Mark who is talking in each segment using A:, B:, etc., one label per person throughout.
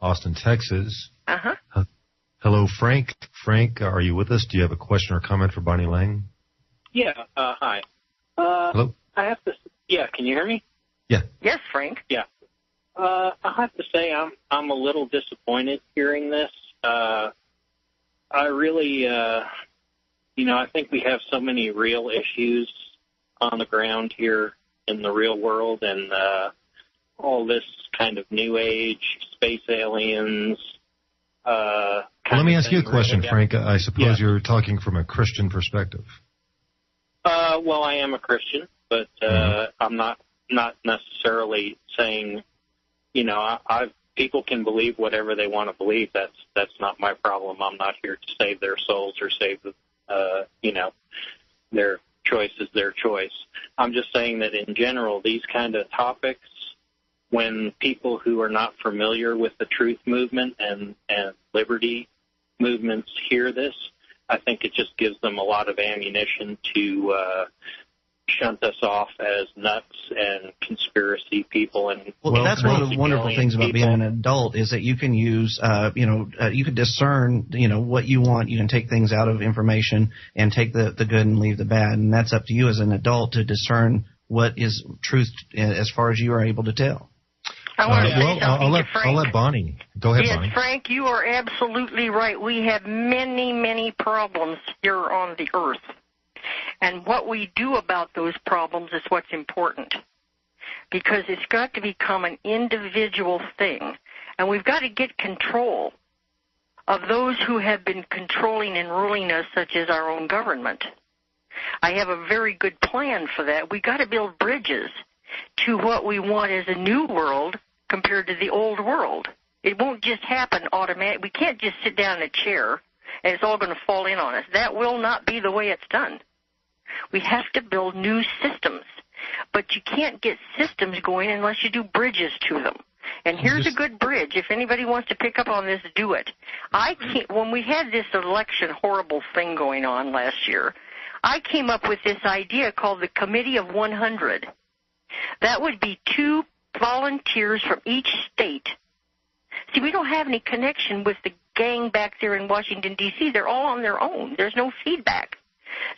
A: Austin, Texas.
B: Uh-huh.
A: Hello, Frank. Frank, are you with us? Do you have a question or comment for Bonnie Lange?
C: Yeah, hi.
A: Hello?
C: I have to, yeah, can you hear me?
A: Yeah.
B: Yes, Frank.
C: Yeah. I have to say I'm a little disappointed hearing this. I really, I think we have so many real issues on the ground here in the real world, and all this kind of new age, space aliens.
A: Well, let me ask you a question, Frank. I suppose you're talking from a Christian perspective.
C: Well, I am a Christian, but I'm not necessarily saying, people can believe whatever they want to believe. That's not my problem. I'm not here to save their souls or save their choice is their choice. I'm just saying that in general, these kind of topics, when people who are not familiar with the truth movement and liberty movements hear this, I think it just gives them a lot of ammunition to shunt us off as nuts and conspiracy people. And
D: that's one of the wonderful things about being an adult is that you can use, you can discern, what you want. You can take things out of information and take the good and leave the bad, and that's up to you as an adult to discern what is truth as far as you are able to tell.
A: I'll let Bonnie. Go ahead, Bonnie.
B: Yes, Frank, you are absolutely right. We have many, many problems here on the earth. And what we do about those problems is what's important. Because it's got to become an individual thing. And we've got to get control of those who have been controlling and ruling us, such as our own government. I have a very good plan for that. We've got to build bridges to what we want as a new world compared to the old world. It won't just happen automatically. We can't just sit down in a chair and it's all going to fall in on us. That will not be the way it's done. We have to build new systems. But you can't get systems going unless you do bridges to them. And here's a good bridge. If anybody wants to pick up on this, do it. When we had this election horrible thing going on last year, I came up with this idea called the Committee of 100. That would be 2 volunteers from each state. See, we don't have any connection with the gang back there in Washington, D.C. They're all on their own. There's no feedback.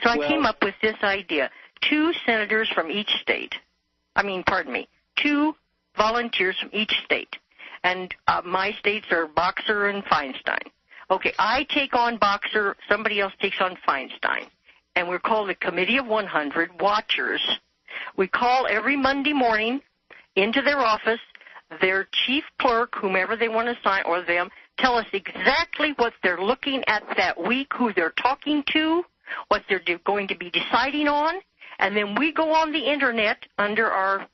B: So I came up with this idea. 2 senators from each state. 2 volunteers from each state. And my states are Boxer and Feinstein. Okay, I take on Boxer, somebody else takes on Feinstein. And we're called the Committee of 100 Watchers. We call every Monday morning into their office, their chief clerk, whomever they want to sign, or them, tell us exactly what they're looking at that week, who they're talking to, what they're going to be deciding on, and then we go on the Internet under our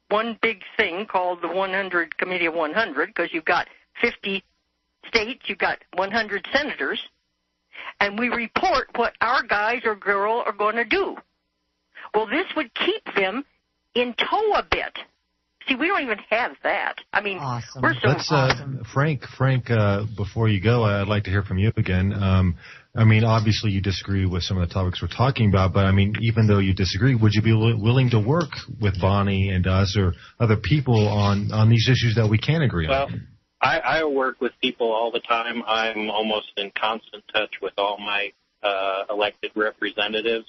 B: one big thing called the 100 Committee of 100, because you've got 50 states, you've got 100 senators, and we report what our guys or girl are going to do. Well, this would keep them in tow a bit. See, we don't even have that.
E: Awesome.
B: We're so awesome.
A: Frank, before you go, I'd like to hear from you again. Obviously you disagree with some of the topics we're talking about, but, even though you disagree, would you be willing to work with Bonnie and us or other people on these issues that we can agree on?
C: Well, I work with people all the time. I'm almost in constant touch with all my elected representatives.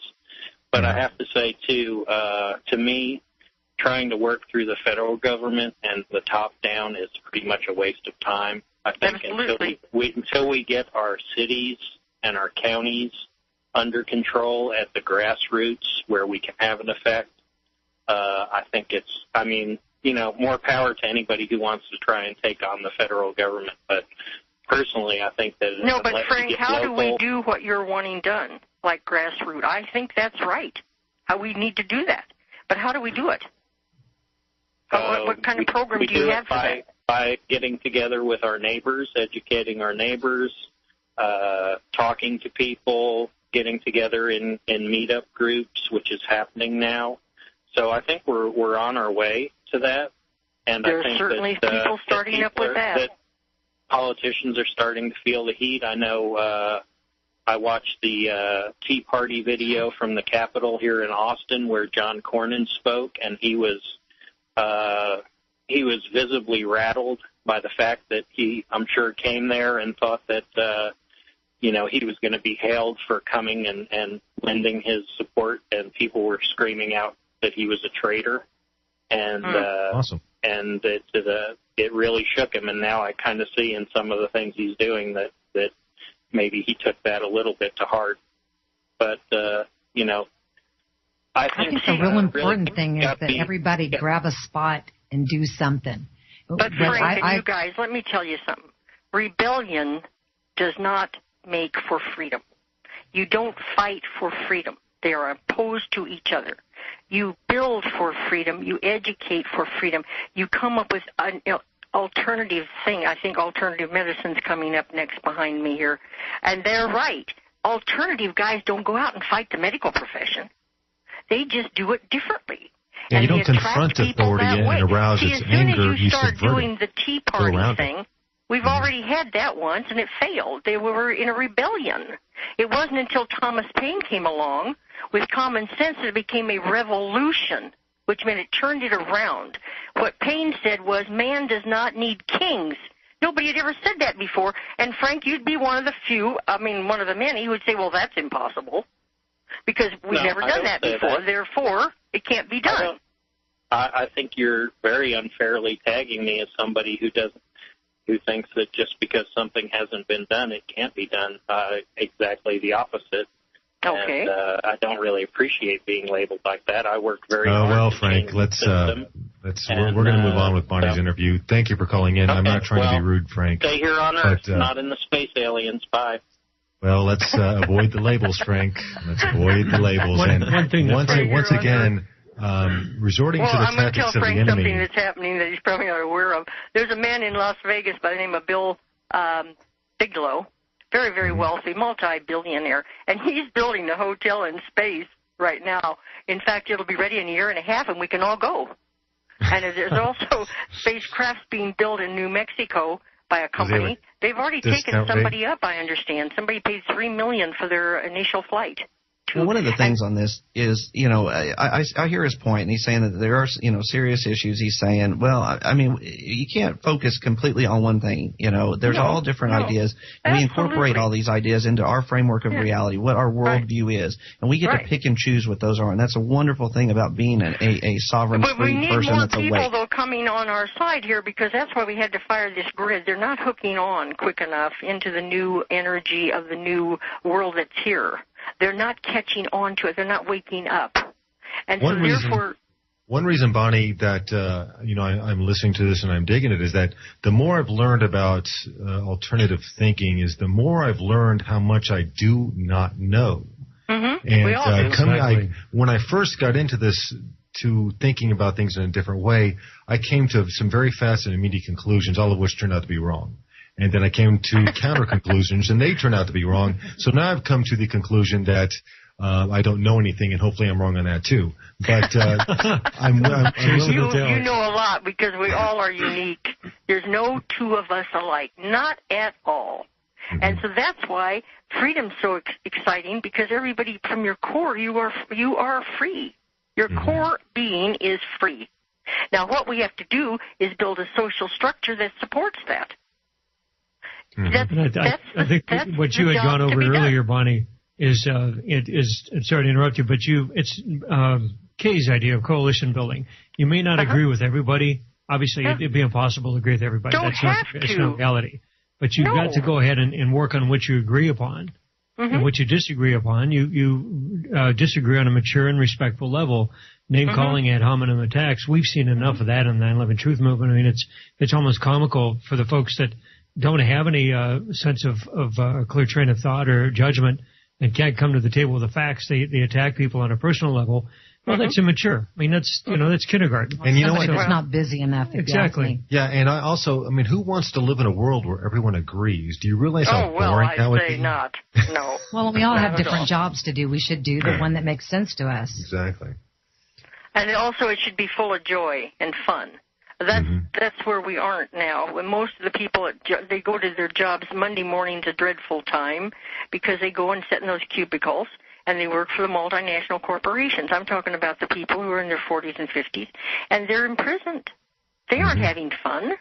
C: But I have to say, too, to me, trying to work through the federal government and the top down is pretty much a waste of time. I think until we get our cities and our counties under control at the grassroots where we can have an effect, I think it's, more power to anybody who wants to try and take on the federal government. But personally, I think that...
B: No, but Frank, how do we do what you're wanting done, like grassroots? I think that's right, how we need to do that. But how do we do it? What kind of program do you have for that?
C: By getting together with our neighbors, educating our neighbors, talking to people, getting together in meetup groups, which is happening now. So I think we're on our way to that. And
B: There's
C: I think
B: certainly people starting up with that.
C: Politicians are starting to feel the heat. I know I watched the Tea Party video from the Capitol here in Austin where John Cornyn spoke, and he was visibly rattled by the fact that I'm sure, came there and thought that, he was going to be hailed for coming and lending his support, and people were screaming out that he was a traitor. And
A: awesome.
C: And it really shook him. And now I kind of see in some of the things he's doing that maybe he took that a little bit to heart. But, I think
E: the real important thing is that everybody grab a spot and do something.
B: But Frank and you guys, let me tell you something. Rebellion does not make for freedom. You don't fight for freedom. They are opposed to each other. You build for freedom. You educate for freedom. You come up with an alternative thing. I think alternative medicine's coming up next behind me here. And they're right. Alternative guys don't go out and fight the medical profession. They just do it differently.
A: Yeah,
B: and
A: you don't confront authority and arouse its anger.
B: As soon as you start doing the Tea Party thing, we've already had that once, and it failed. They were in a rebellion. It wasn't until Thomas Paine came along with common sense that it became a revolution, which meant it turned it around. What Paine said was, man does not need kings. Nobody had ever said that before. And, Frank, you'd be one of the few, one of the many, who would say, well, that's impossible. Because we've never done that before. Therefore, it can't be done.
C: I think you're very unfairly tagging me as somebody who thinks that just because something hasn't been done, it can't be done. Exactly the opposite.
B: Okay.
C: And I don't really appreciate being labeled like that. I worked very hard.
A: Well, Frank, we're going to move on with Bonnie's interview. Thank you for calling in. Okay, I'm not trying to be rude, Frank.
C: Stay here on Earth, not in the space aliens. Bye.
A: Well, let's avoid the labels, Frank. Let's avoid the labels. Once again, resorting to the tactics of the enemy.
B: I'm going to tell Frank something that's happening that he's probably not aware of. There's a man in Las Vegas by the name of Bill Bigelow, very, very wealthy, multi-billionaire, and he's building a hotel in space right now. In fact, it'll be ready in a year and a half, and we can all go. And there's also spacecrafts being built in New Mexico by a company. They've already taken somebody up, I understand. Somebody paid $3 million for their initial flight.
D: Well, one of the things on this is, I hear his point, and he's saying that there are, serious issues. He's saying, well, you can't focus completely on one thing. There's all different ideas, and we incorporate all these ideas into our framework of reality, what our worldview is, and we get to pick and choose what those are, and that's a wonderful thing about being a sovereign, free person that's awake. But we need more people,
B: though, coming on our side here, because that's why we had to fire this grid. They're not hooking on quick enough into the new energy of the new world that's here. They're not catching on to it. They're not waking up. And
A: one reason, Bonnie, that I'm listening to this and I'm digging it is that the more I've learned about alternative thinking is the more I've learned how much I do not know.
B: Mm-hmm. And we all do.
A: When I first got into this, to thinking about things in a different way, I came to some very fast and immediate conclusions, all of which turned out to be wrong. And then I came to counter conclusions, and they turned out to be wrong. So now I've come to the conclusion that I don't know anything, and hopefully I'm wrong on that too. But I'm willing to tell.
B: You know a lot because we all are unique. There's no two of us alike, not at all. Mm-hmm. And so that's why freedom's so exciting, because everybody from your core, you are free. Your core being is free. Now what we have to do is build a social structure that supports that.
F: I think what you had gone over earlier, Bonnie, is sorry to interrupt you, but it's Kay's idea of coalition building. You may not agree with everybody. Obviously, it'd be impossible to agree with everybody. That's not reality. But you've got to go ahead and work on what you agree upon. Mm-hmm. And what you disagree upon, you disagree on a mature and respectful level. Name-calling, ad hominem attacks. We've seen enough of that in the 9/11 Truth Movement. I mean, it's almost comical for the folks that don't have any sense of a clear train of thought or judgment and can't come to the table with the facts. They attack people on a personal level. Well, that's immature. I mean, that's kindergarten.
E: And you know what? It's not busy enough.
F: Exactly.
A: Yeah, and I also, who wants to live in a world where everyone agrees? Do you realize how boring that would be?
B: Oh, well, I'd say not. No.
E: Well, we all have different jobs to do. We should do the one that makes sense to us.
A: Exactly.
B: And also, it should be full of joy and fun. That's where we aren't now. When most of the people, they go to their jobs Monday morning's a dreadful time because they go and sit in those cubicles and they work for the multinational corporations. I'm talking about the people who are in their 40s and 50s, and they're imprisoned. They aren't having fun.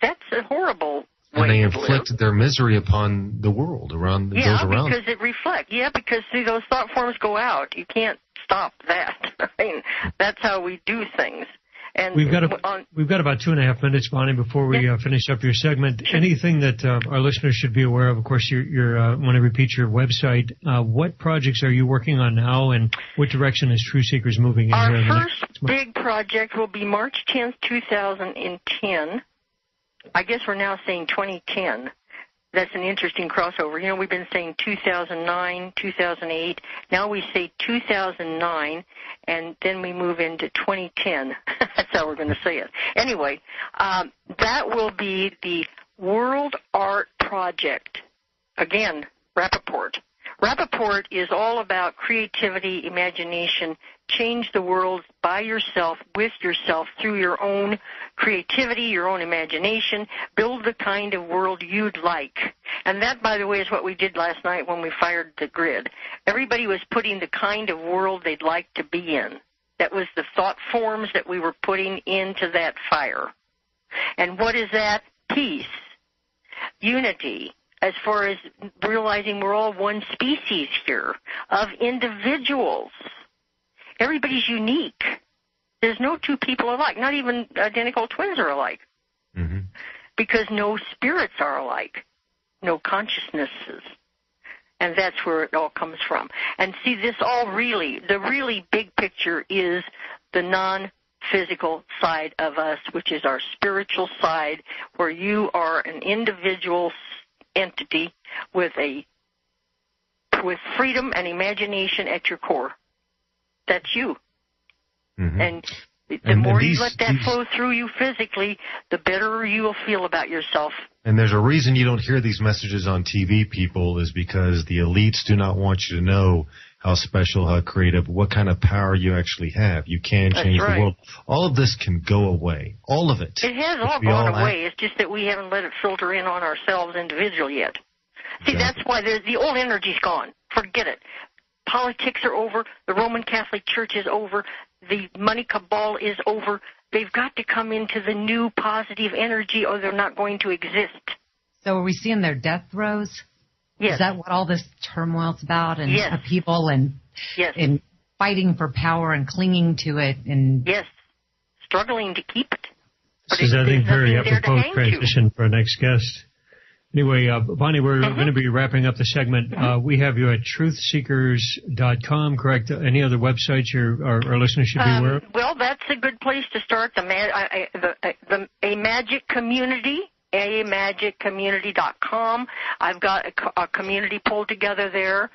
B: That's a horrible way
A: and they
B: to
A: inflict
B: live.
A: their misery upon the world around those around.
B: Yeah, because it reflects. Yeah, because see, those thought forms go out. You can't stop that. I mean, that's how we do things. And
F: we've got about 2.5 minutes, Bonnie, before we finish up your segment. Anything that our listeners should be aware of? Of course, I want to repeat your website. What projects are you working on now, and what direction is True Seekers moving in?
B: Our first big project will be March 10th, 2010. I guess we're now saying 2010. That's an interesting crossover. You know, we've been saying 2009, 2008. Now we say 2009, and then we move into 2010. That's how we're going to say it. Anyway, that will be the World Art Project. Again, Rappaport. Rappaport is all about creativity, imagination, change the world by yourself, with yourself, through your own creativity, your own imagination, build the kind of world you'd like. And that, by the way, is what we did last night when we fired the grid. Everybody was putting the kind of world they'd like to be in. That was the thought forms that we were putting into that fire. And what is that? Peace, unity, as far as realizing we're all one species here of individuals. Everybody's unique. There's no two people alike. Not even identical twins are alike. Mm-hmm. Because no spirits are alike. No consciousnesses. And that's where it all comes from. And see, the really big picture is the non-physical side of us, which is our spiritual side, where you are an individual entity with freedom and imagination at your core. That's you. Mm-hmm. And the more you let that flow through you physically, the better you will feel about yourself.
A: And there's a reason you don't hear these messages on TV, people, is because the elites do not want you to know how special, how creative, what kind of power you actually have. You can change the world. All of this can go away. All of it.
B: It has all gone away. It's just that we haven't let it filter in on ourselves individually yet. See, that's why the old energy's gone. Forget it. Politics are over. The Roman Catholic Church is over. The money cabal is over. They've got to come into the new positive energy or they're not going to exist.
E: So are we seeing their death throes?
B: Yes.
E: Is that what all this turmoil's about? And
B: yes.
E: People and fighting for power and clinging to it? And
B: yes, struggling to keep it.
F: This is, I think, very apropos transition for our next guest. Anyway, Bonnie, we're going to be wrapping up the segment. We have you at truthseekers.com, correct? Any other websites our listeners should be aware of?
B: Well, that's a good place to start. A Magic Community, amagicommunity.com. I've got a community pulled together there,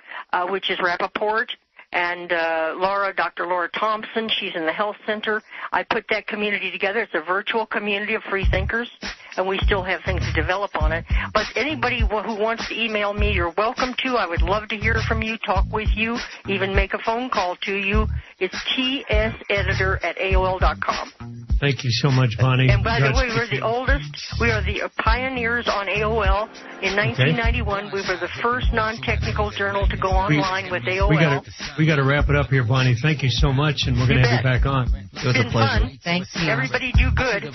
B: which is Rappaport. And Dr. Laura Thompson, she's in the health center. I put that community together. It's a virtual community of free thinkers, and we still have things to develop on it. But anybody who wants to email me, you're welcome to. I would love to hear from you, talk with you, even make a phone call to you. It's tseditor@aol.com.
F: Thank you so much, Bonnie.
B: And by the way, we're the oldest. We are the pioneers on AOL. In 1991, we were the first non-technical journal to go online with AOL.
F: We got to wrap it up here, Bonnie. Thank you so much, and we're going to have you back on.
B: It was a pleasure.
E: Thanks.
B: Everybody do good.